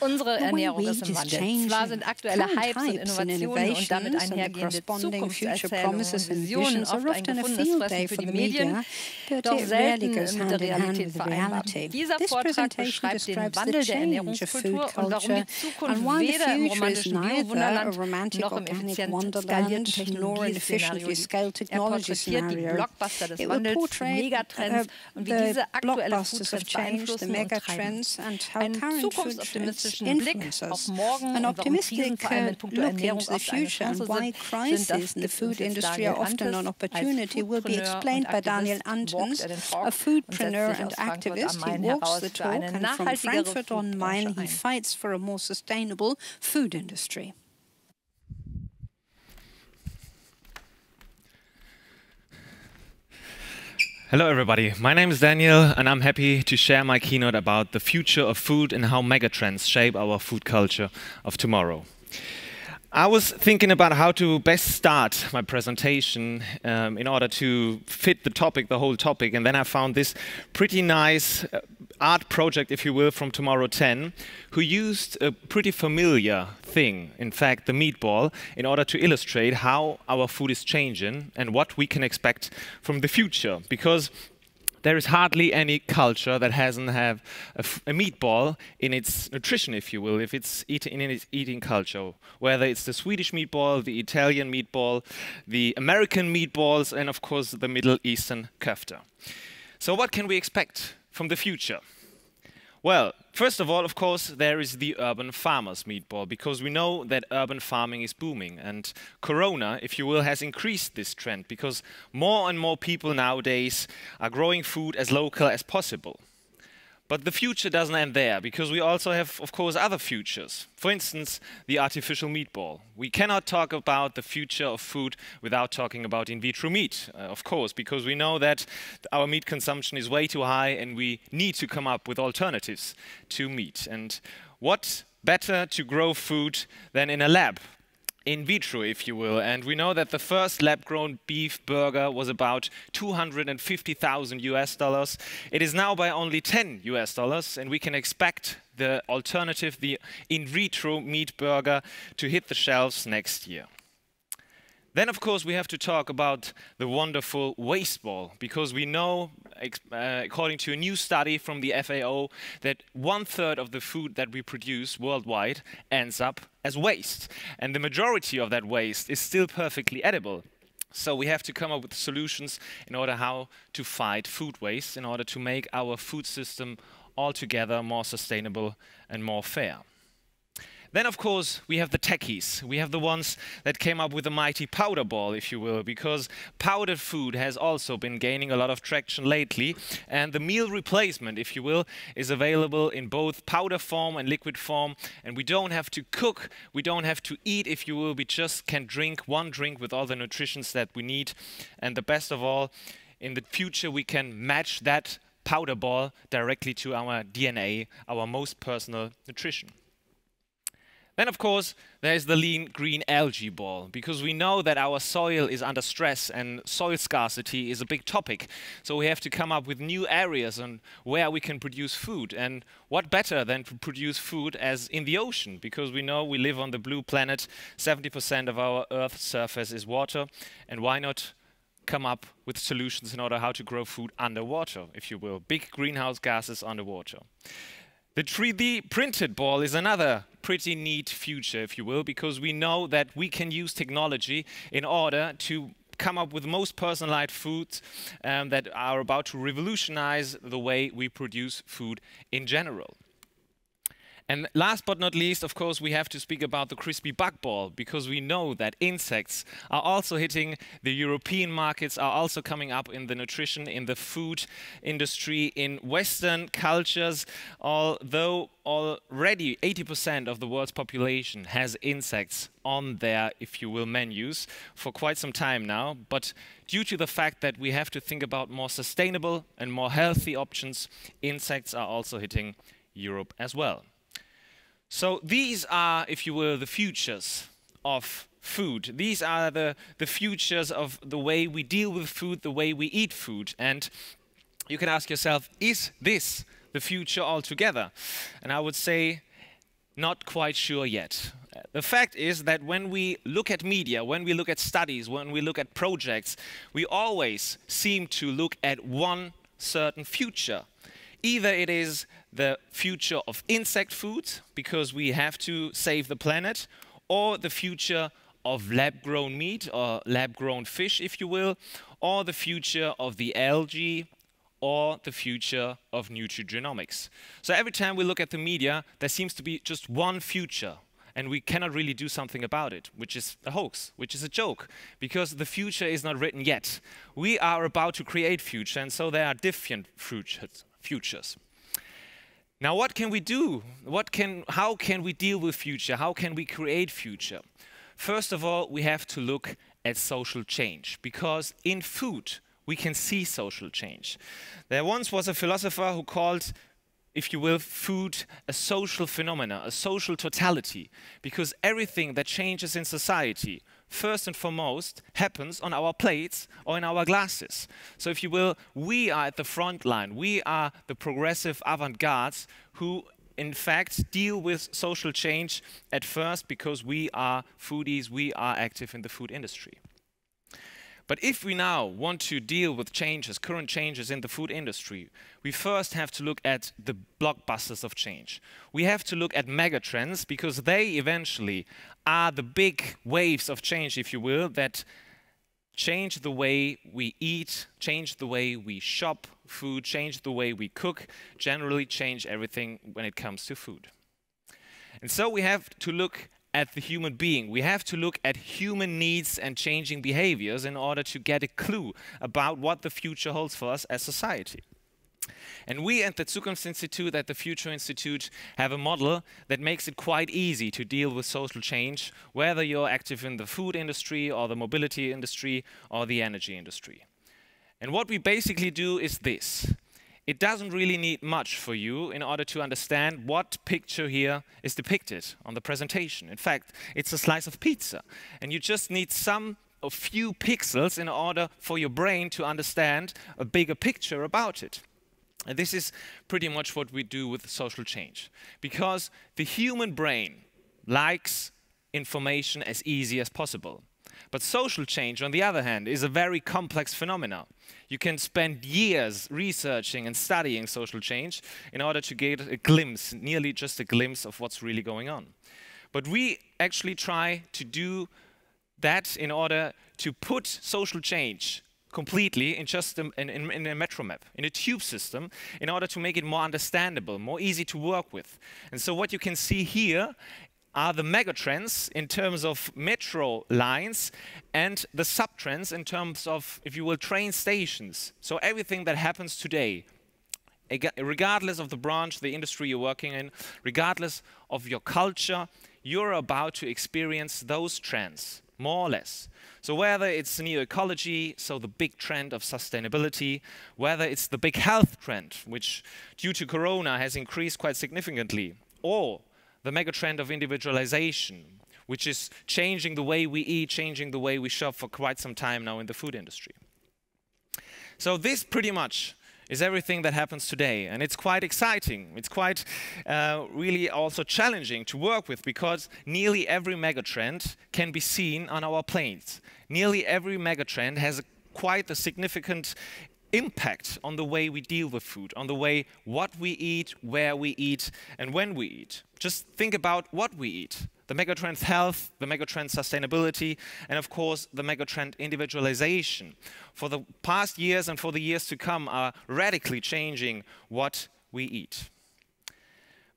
Unsere Ernährung ist im Wandel. Zwar sind aktuelle Hypes und Innovationen und damit einhergehende Zukunftserzählungen und Visionen oft ein gefundenes Fressen für die Medien, doch selten mit der Realität vereinbar. Dieser Vortrag beschreibt den Wandel der Ernährungskultur und warum die Zukunft weder im romantischen Bio-Wunderland noch im effizient skalierten Technologieszenario liegt. Er porträtiert die Blockbuster des Wandels, die Megatrends und wie diese aktuelle Foodtrends beeinflussen und treiben. Einen zukunftsoptimistischen Blick auf morgen und warum Krisen vor allem in puncto Ernährung oft eine Chance sind, das gibt uns Daniel Anthes will be explained by Daniel Anthes, a foodpreneur and activist. He walks the talk, and from Frankfurt on Main, he fights for a more sustainable food industry. Hello everybody, my name is Daniel and I'm happy to share my keynote about the future of food and how megatrends shape our food culture of tomorrow. I was thinking about how to best start my presentation in order to fit the topic, the whole topic, and then I found this pretty nice art project, if you will, from Tomorrow 10, who used a pretty familiar thing, in fact the meatball, in order to illustrate how our food is changing and what we can expect from the future. Because there is hardly any culture that hasn't have a meatball in its nutrition, if you will, if it's in its eating culture. Whether it's the Swedish meatball, the Italian meatball, the American meatballs, and of course the Middle Eastern kofta. So what can we expect from the future? Well, first of all, of course, there is the urban farmer's meatball, because we know that urban farming is booming. And Corona, if you will, has increased this trend, because more and more people nowadays are growing food as local as possible. But the future doesn't end there, because we also have, of course, other futures. For instance, the artificial meatball. We cannot talk about the future of food without talking about in vitro meat, of course, because we know that our meat consumption is way too high and we need to come up with alternatives to meat. And what better to grow food than in a lab? In vitro, if you will, and we know that the first lab-grown beef burger was about $250,000 US. It is now by only $10 US, and we can expect the alternative, the in vitro meat burger, to hit the shelves next year. Then, of course, we have to talk about the wonderful waste ball, because we know, according to a new study from the FAO, that 1/3 of the food that we produce worldwide ends up as waste. And the majority of that waste is still perfectly edible. So we have to come up with solutions in order how to fight food waste, in order to make our food system altogether more sustainable and more fair. Then, of course, we have the techies. We have the ones that came up with the mighty powder ball, if you will, because powdered food has also been gaining a lot of traction lately. And the meal replacement, if you will, is available in both powder form and liquid form. And we don't have to cook, we don't have to eat, if you will. We just can drink one drink with all the nutritions that we need. And the best of all, in the future, we can match that powder ball directly to our DNA, our most personal nutrition. Then, of course, there's the lean green algae ball, because we know that our soil is under stress and soil scarcity is a big topic. So we have to come up with new areas on where we can produce food. And what better than to produce food as in the ocean, because we know we live on the blue planet, 70% of our Earth's surface is water, and why not come up with solutions in order how to grow food underwater, if you will, big greenhouse gases underwater. The 3D printed ball is another pretty neat future, if you will, because we know that we can use technology in order to come up with most personalized foods that are about to revolutionize the way we produce food in general. And last but not least, of course, we have to speak about the crispy bug ball, because we know that insects are also hitting the European markets, are also coming up in the nutrition, in the food industry, in Western cultures, although already 80% of the world's population has insects on their, if you will, menus for quite some time now. But due to the fact that we have to think about more sustainable and more healthy options, insects are also hitting Europe as well. So these are, if you will, the futures of food. These are the futures of the way we deal with food, the way we eat food. And you can ask yourself, is this the future altogether? And I would say not quite sure yet. The fact is that when we look at media, when we look at studies, when we look at projects, we always seem to look at one certain future. Either it is the future of insect food, because we have to save the planet, or the future of lab-grown meat, or lab-grown fish, if you will, or the future of the algae, or the future of nutrigenomics. So every time we look at the media, there seems to be just one future, and we cannot really do something about it, which is a hoax, which is a joke, because the future is not written yet. We are about to create future, and so there are different futures. Now, what can we do? How can we deal with future? How can we create future? First of all, we have to look at social change, because in food, we can see social change. There once was a philosopher who called, if you will, food a social phenomena, a social totality, because everything that changes in society, first and foremost, happens on our plates or in our glasses. So if you will, we are at the front line. We are the progressive avant-gardes who in fact deal with social change at first, because we are foodies, we are active in the food industry. But if we now want to deal with changes, current changes in the food industry, we first have to look at the blockbusters of change. We have to look at megatrends, because they eventually are the big waves of change, if you will, that change the way we eat, change the way we shop food, change the way we cook, generally change everything when it comes to food. And so we have to look at the human being. We have to look at human needs and changing behaviors in order to get a clue about what the future holds for us as society. And we at the Zukunftsinstitut, at the Future Institute, have a model that makes it quite easy to deal with social change, whether you're active in the food industry or the mobility industry or the energy industry. And what we basically do is this. It doesn't really need much for you in order to understand what picture here is depicted on the presentation. In fact, it's a slice of pizza, and you just need a few pixels in order for your brain to understand a bigger picture about it. And this is pretty much what we do with social change, because the human brain likes information as easy as possible. But social change, on the other hand, is a very complex phenomenon. You can spend years researching and studying social change in order to get a glimpse, nearly just a glimpse of what's really going on. But we actually try to do that in order to put social change completely in just in a metro map, in a tube system, in order to make it more understandable, more easy to work with. And so what you can see here are the megatrends in terms of metro lines and the subtrends in terms of, if you will, train stations. So everything that happens today, regardless of the branch, the industry you're working in, regardless of your culture, you're about to experience those trends, more or less. So whether it's neo-ecology, so the big trend of sustainability, whether it's the big health trend, which due to Corona has increased quite significantly, or the megatrend of individualization, which is changing the way we eat, changing the way we shop for quite some time now in the food industry. So this pretty much is everything that happens today, and it's quite exciting. It's quite really also challenging to work with, because nearly every megatrend can be seen on our plates. Nearly every megatrend has quite a significant impact on the way we deal with food, on the way what we eat, where we eat, and when we eat. Just think about what we eat. The megatrend health, the megatrend sustainability, and of course the megatrend individualization. For the past years and for the years to come are radically changing what we eat.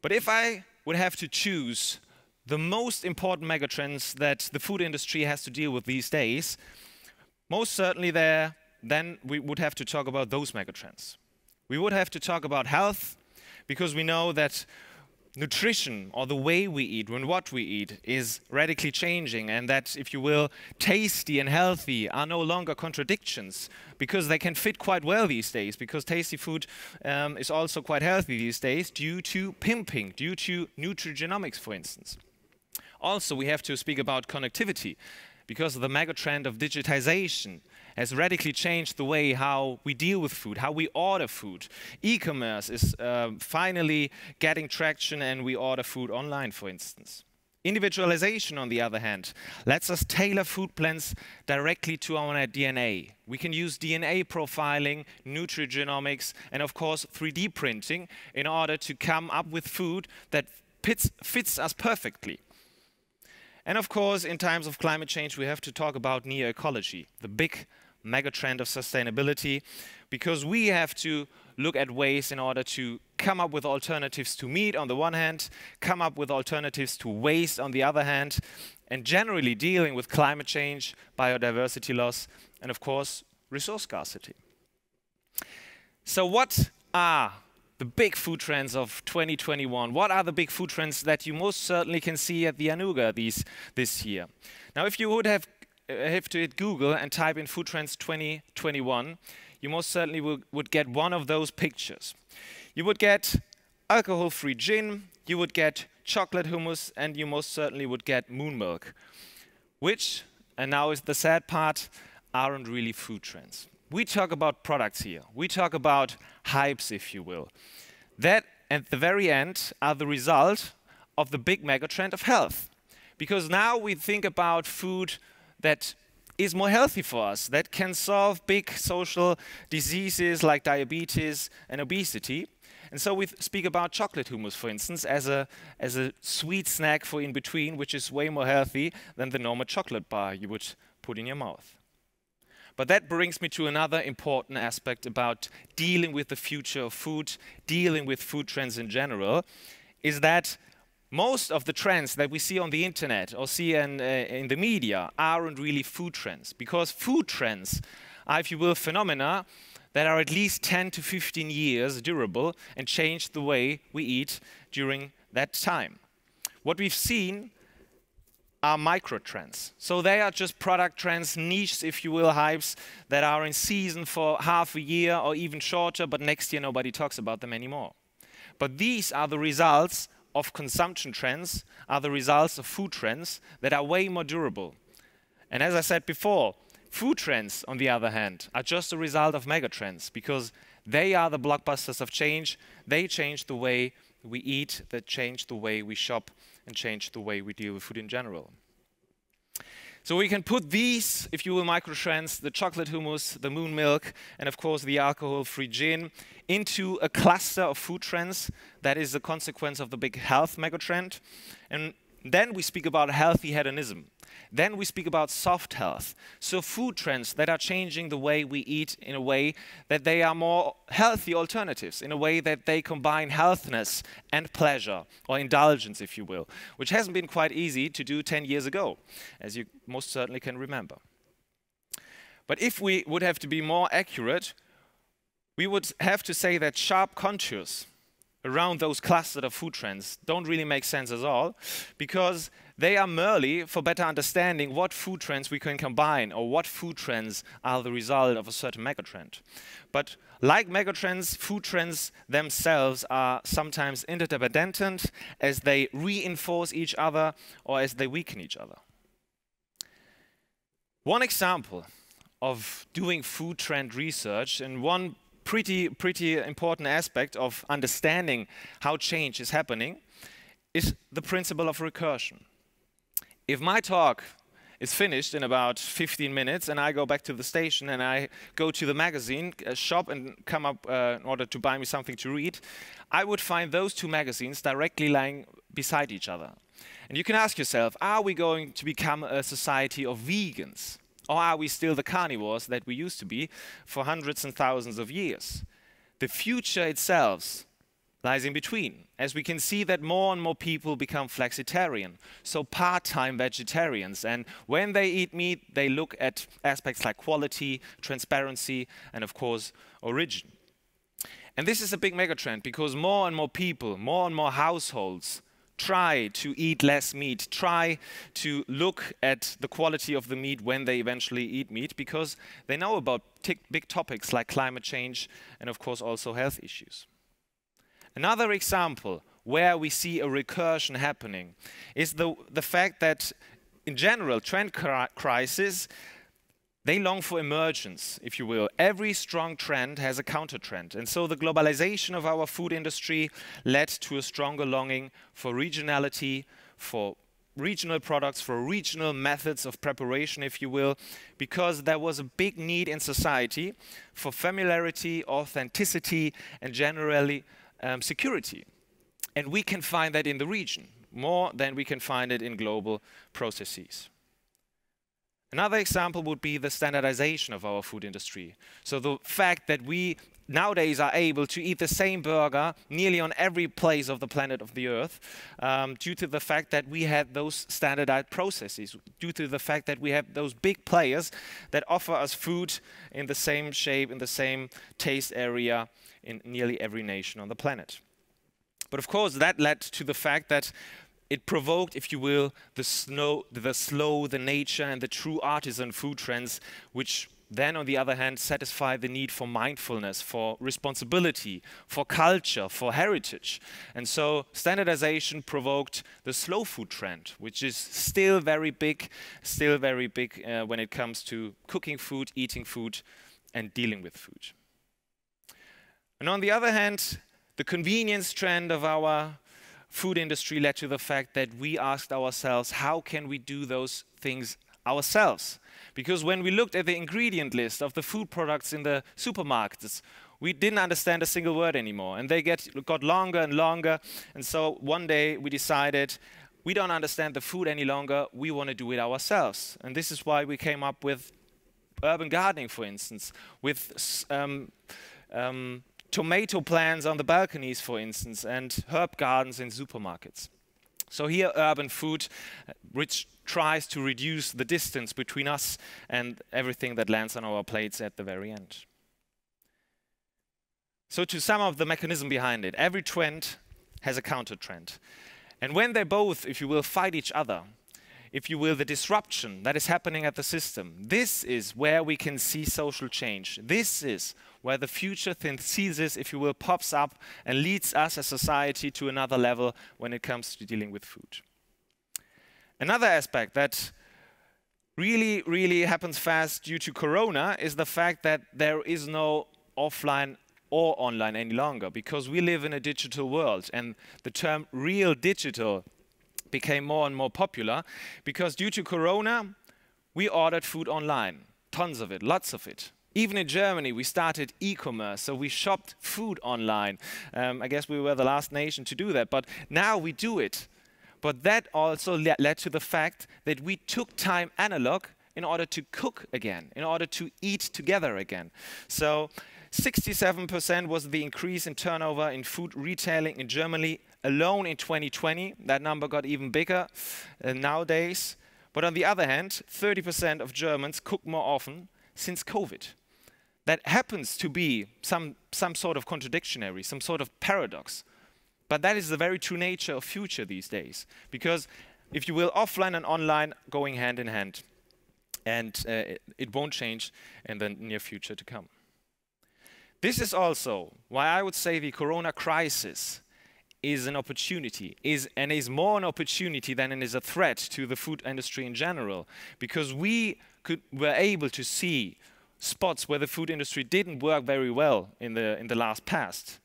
But if I would have to choose the most important megatrends that the food industry has to deal with these days, most certainly then we would have to talk about those megatrends. We would have to talk about health, because we know that nutrition, or the way we eat and what we eat, is radically changing, and that, if you will, tasty and healthy are no longer contradictions, because they can fit quite well these days, because tasty food is also quite healthy these days due to pimping, due to nutrigenomics, for instance. Also, we have to speak about connectivity, because of the megatrend of digitization has radically changed the way how we deal with food, how we order food. E-commerce is finally getting traction, and we order food online, for instance. Individualization, on the other hand, lets us tailor food plans directly to our DNA. We can use DNA profiling, nutrigenomics, and of course 3D printing in order to come up with food that fits us perfectly. And of course, in times of climate change, we have to talk about neo-ecology, the big megatrend of sustainability, because we have to look at ways in order to come up with alternatives to meat on the one hand, come up with alternatives to waste on the other hand, and generally dealing with climate change, biodiversity loss, and of course, resource scarcity. So what are the big food trends of 2021? What are the big food trends that you most certainly can see at the Anuga this year? Now, if you would have to hit Google and type in food trends 2021, you most certainly would get one of those pictures. You would get alcohol-free gin, you would get chocolate hummus, and you most certainly would get moon milk, which, and now is the sad part, aren't really food trends. We talk about products here. We talk about hypes, if you will. That, at the very end, are the result of the big megatrend of health. Because now we think about food that is more healthy for us, that can solve big social diseases like diabetes and obesity. And so we speak about chocolate hummus, for instance, as a sweet snack for in between, which is way more healthy than the normal chocolate bar you would put in your mouth. But that brings me to another important aspect about dealing with the future of food, dealing with food trends in general, is that most of the trends that we see on the internet or see in the media aren't really food trends, because food trends are, if you will, phenomena that are at least 10 to 15 years durable and change the way we eat during that time. What we've seen are micro-trends. So they are just product trends, niches, if you will, hypes that are in season for half a year or even shorter, but next year nobody talks about them anymore. But these are the results of consumption trends, are the results of food trends that are way more durable. And as I said before, food trends, on the other hand, are just a result of megatrends, because they are the blockbusters of change. They change the way we eat, that change the way we shop, and change the way we deal with food in general. So we can put these, if you will, microtrends, the chocolate hummus, the moon milk, and of course the alcohol-free gin, into a cluster of food trends that is a consequence of the big health megatrend. And then we speak about healthy hedonism. Then we speak about soft health. So food trends that are changing the way we eat in a way that they are more healthy alternatives, in a way that they combine healthiness and pleasure, or indulgence, if you will, which hasn't been quite easy to do 10 years ago, as you most certainly can remember. But if we would have to be more accurate, we would have to say that sharp contours around those clustered of food trends don't really make sense at all, because they are merely for better understanding what food trends we can combine, or what food trends are the result of a certain megatrend. But like megatrends, food trends themselves are sometimes interdependent, as they reinforce each other or as they weaken each other. One example of doing food trend research, and one pretty important aspect of understanding how change is happening, is the principle of recursion. If my talk is finished in about 15 minutes and I go back to the station and I go to the magazine shop and come up in order to buy me something to read, I would find those two magazines directly lying beside each other. And you can ask yourself, are we going to become a society of vegans? Or are we still the carnivores that we used to be for hundreds and thousands of years? The future itself lies in between, as we can see that more and more people become flexitarian, so part-time vegetarians. And when they eat meat, they look at aspects like quality, transparency, and of course, origin. And this is a big megatrend, because more and more people, more and more households try to eat less meat, try to look at the quality of the meat when they eventually eat meat, because they know about big topics like climate change and of course also health issues. Another example where we see a recursion happening is the fact that in general trend crises, they long for emergence, if you will. Every strong trend has a counter trend. And so the globalization of our food industry led to a stronger longing for regionality, for regional products, for regional methods of preparation, if you will, because there was a big need in society for familiarity, authenticity, and generally security. And we can find that in the region, more than we can find it in global processes. Another example would be the standardization of our food industry. So the fact that we nowadays are able to eat the same burger nearly on every place of the planet of the Earth due to the fact that we had those standardized processes, due to the fact that we have those big players that offer us food in the same shape, in the same taste area in nearly every nation on the planet. But of course, that led to the fact that it provoked, if you will, the slow, the nature, and the true artisan food trends, which then, on the other hand, satisfy the need for mindfulness, for responsibility, for culture, for heritage. And so standardization provoked the slow food trend, which is still very big when it comes to cooking food, eating food, and dealing with food. And on the other hand, the convenience trend of our food industry led to the fact that we asked ourselves, how can we do those things ourselves? Because when we looked at the ingredient list of the food products in the supermarkets, we didn't understand a single word anymore, and they got longer and longer. And so one day we decided, we don't understand the food any longer, we want to do it ourselves. And this is why we came up with urban gardening, for instance, with tomato plants on the balconies, for instance, and herb gardens in supermarkets. So here, urban food, which tries to reduce the distance between us and everything that lands on our plates at the very end. So to sum up the mechanism behind it, every trend has a counter trend. And when they both, if you will, fight each other, if you will, the disruption that is happening at the system, this is where we can see social change. This is where the future synthesis, if you will, pops up and leads us as society to another level when it comes to dealing with food. Another aspect that really happens fast due to Corona is the fact that there is no offline or online any longer, because we live in a digital world, and the term real digital became more and more popular because due to Corona, we ordered food online, tons of it, lots of it. Even in Germany, we started e-commerce, so we shopped food online. I guess we were the last nation to do that, but now we do it. But that also led to the fact that we took time analog in order to cook again, in order to eat together again. So 67% was the increase in turnover in food retailing in Germany alone in 2020. That number got even bigger nowadays. But on the other hand, 30% of Germans cook more often since COVID. That happens to be some sort of contradictionary, some sort of paradox. But that is the very true nature of future these days. Because if you will, offline and online going hand in hand. And it won't change in the near future to come. This is also why I would say the Corona crisis is an opportunity, is more an opportunity than it is a threat to the food industry in general, because we were able to see spots where the food industry didn't work very well in the last past.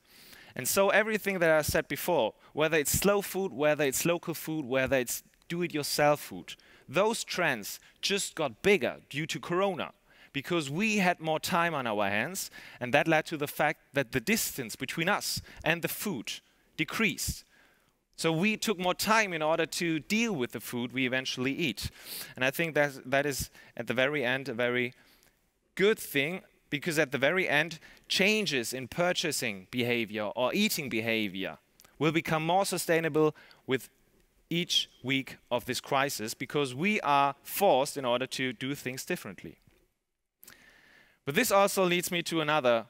And so everything that I said before, whether it's slow food, whether it's local food, whether it's do-it-yourself food, those trends just got bigger due to Corona, because we had more time on our hands, and that led to the fact that the distance between us and the food decreased. So we took more time in order to deal with the food we eventually eat. And I think that is, at the very end, a very good thing, because at the very end, changes in purchasing behavior or eating behavior will become more sustainable with each week of this crisis, because we are forced in order to do things differently. But this also leads me to another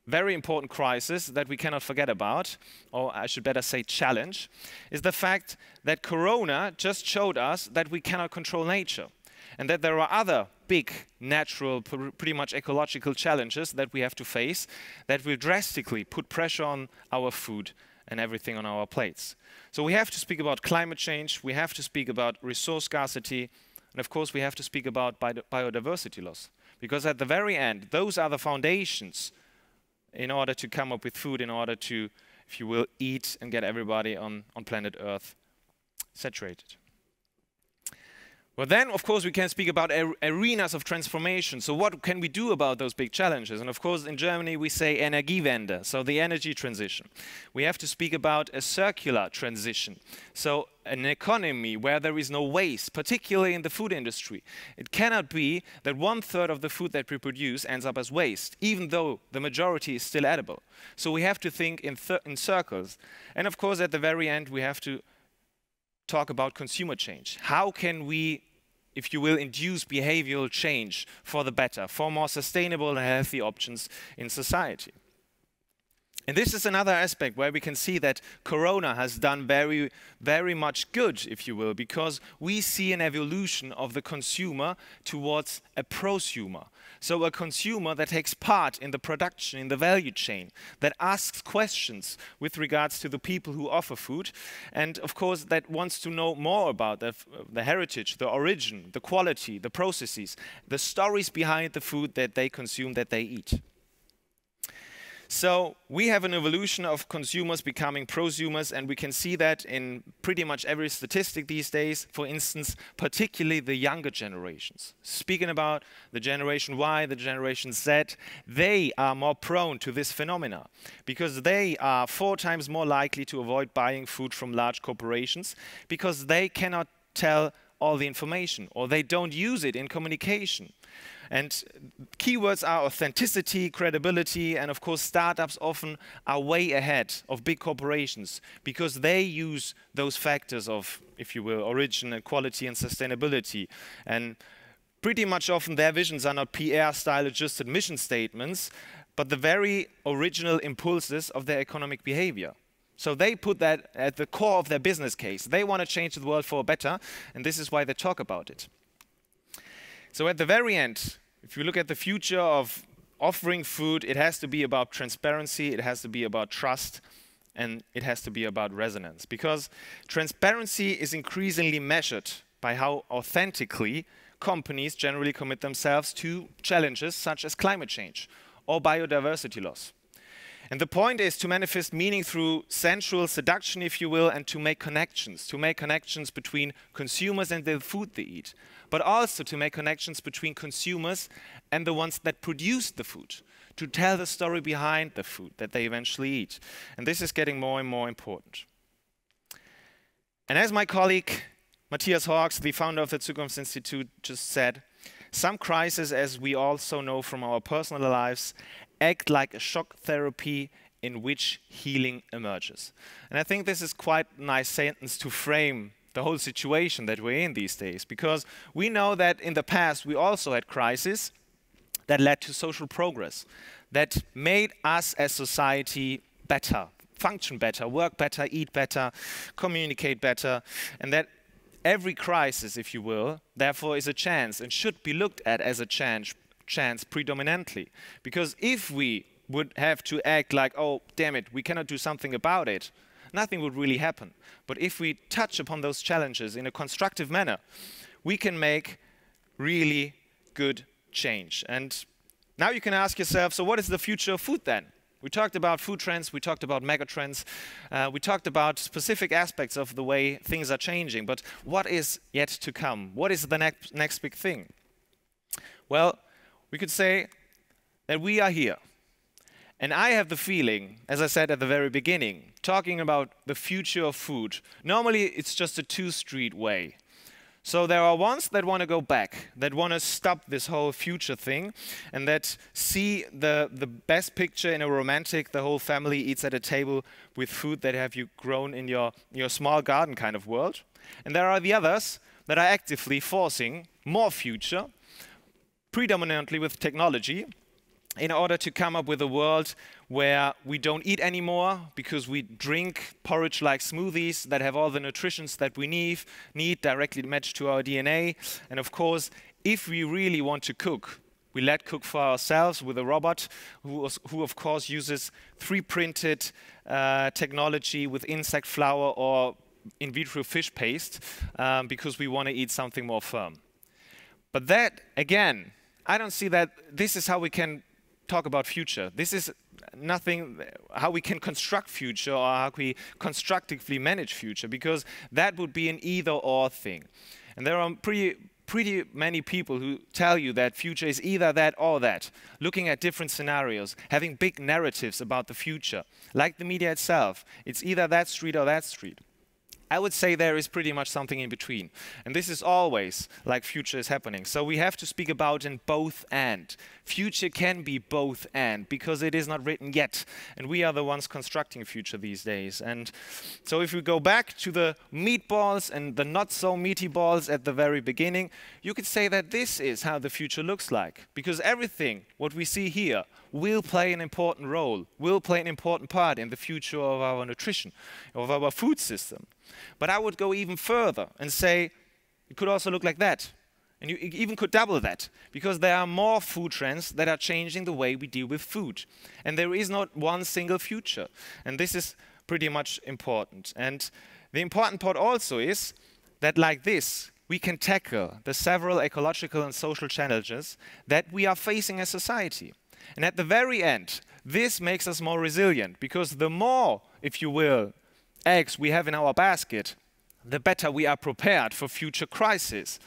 very important crisis that we cannot forget about, or I should better say challenge, is the fact that Corona just showed us that we cannot control nature, and that there are other big natural, pretty much ecological challenges that we have to face that will drastically put pressure on our food and everything on our plates. So we have to speak about climate change, we have to speak about resource scarcity, and of course we have to speak about biodiversity loss. Because at the very end, those are the foundations in order to come up with food, in order to, if you will, eat and get everybody on planet Earth saturated. Well, then, of course, we can speak about arenas of transformation. So what can we do about those big challenges? And of course, in Germany, we say Energiewende, so the energy transition. We have to speak about a circular transition. So an economy where there is no waste, particularly in the food industry. It cannot be that 1/3 of the food that we produce ends up as waste, even though the majority is still edible. So we have to think in circles. And of course, at the very end, we have to talk about consumer change. How can we, if you will, induce behavioral change for the better, for more sustainable and healthy options in society? And this is another aspect where we can see that Corona has done very, very much good, if you will, because we see an evolution of the consumer towards a prosumer. So a consumer that takes part in the production, in the value chain, that asks questions with regards to the people who offer food, and of course that wants to know more about the heritage, the origin, the quality, the processes, the stories behind the food that they consume, that they eat. So we have an evolution of consumers becoming prosumers, and we can see that in pretty much every statistic these days. For instance, particularly the younger generations. Speaking about the Generation Y, the Generation Z, they are more prone to this phenomena because they are 4 times more likely to avoid buying food from large corporations because they cannot tell all the information or they don't use it in communication. And keywords are authenticity, credibility, and of course startups often are way ahead of big corporations because they use those factors of, if you will, origin and quality and sustainability. And pretty much often their visions are not PR-style adjusted mission statements, but the very original impulses of their economic behavior. So they put that at the core of their business case. They want to change the world for better, and this is why they talk about it. So at the very end, if you look at the future of offering food, it has to be about transparency, it has to be about trust, and it has to be about resonance. Because transparency is increasingly measured by how authentically companies generally commit themselves to challenges such as climate change or biodiversity loss. And the point is to manifest meaning through sensual seduction, if you will, and to make connections between consumers and the food they eat, but also to make connections between consumers and the ones that produce the food, to tell the story behind the food that they eventually eat. And this is getting more and more important. And as my colleague Matthias Hawks, the founder of the Zukunftsinstitut, just said, some crises, as we also know from our personal lives, act like a shock therapy in which healing emerges. And I think this is quite a nice sentence to frame the whole situation that we're in these days, because we know that in the past we also had crises that led to social progress, that made us as society better, function better, work better, eat better, communicate better, and that every crisis, if you will, therefore is a chance and should be looked at as a chance predominantly. Because if we would have to act like, oh, damn it, we cannot do something about it, nothing would really happen. But if we touch upon those challenges in a constructive manner, we can make really good change. And now you can ask yourself, so what is the future of food then? We talked about food trends, we talked about megatrends, we talked about specific aspects of the way things are changing, but what is yet to come? What is the next big thing? Well, we could say that we are here. And I have the feeling, as I said at the very beginning, talking about the future of food, normally it's just a two-street way. So there are ones that want to go back, that want to stop this whole future thing, and that see the best picture in a romantic, the whole family eats at a table with food that have you grown in your small garden kind of world. And there are the others that are actively forcing more future, predominantly with technology, in order to come up with a world where we don't eat anymore because we drink porridge-like smoothies that have all the nutritions that we need directly matched to our DNA. And of course, if we really want to cook, we let cook for ourselves with a robot who of course uses 3D-printed technology with insect flour or in vitro fish paste because we want to eat something more firm. But that, again, I don't see that this is how we can talk about future. This is nothing how we can construct future or how we constructively manage future, because that would be an either-or thing. And there are pretty many people who tell you that future is either that or that, looking at different scenarios, having big narratives about the future. Like the media itself, it's either that street or that street. I would say there is pretty much something in between. And this is always like future is happening. So we have to speak about in both and. Future can be both and, because it is not written yet. And we are the ones constructing future these days. And so if we go back to the meatballs and the not so meaty balls at the very beginning, you could say that this is how the future looks like. Because everything, what we see here, will play an important role, will play an important part in the future of our nutrition, of our food system. But I would go even further and say it could also look like that. And you even could double that, because there are more food trends that are changing the way we deal with food. And there is not one single future. And this is pretty much important. And the important part also is that like this, we can tackle the several ecological and social challenges that we are facing as society. And at the very end, this makes us more resilient, because the more, if you will, eggs we have in our basket, the better we are prepared for future crises.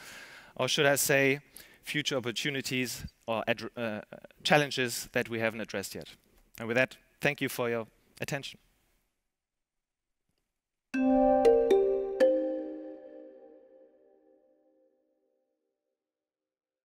Or should I say, future opportunities or challenges that we haven't addressed yet. And with that, thank you for your attention.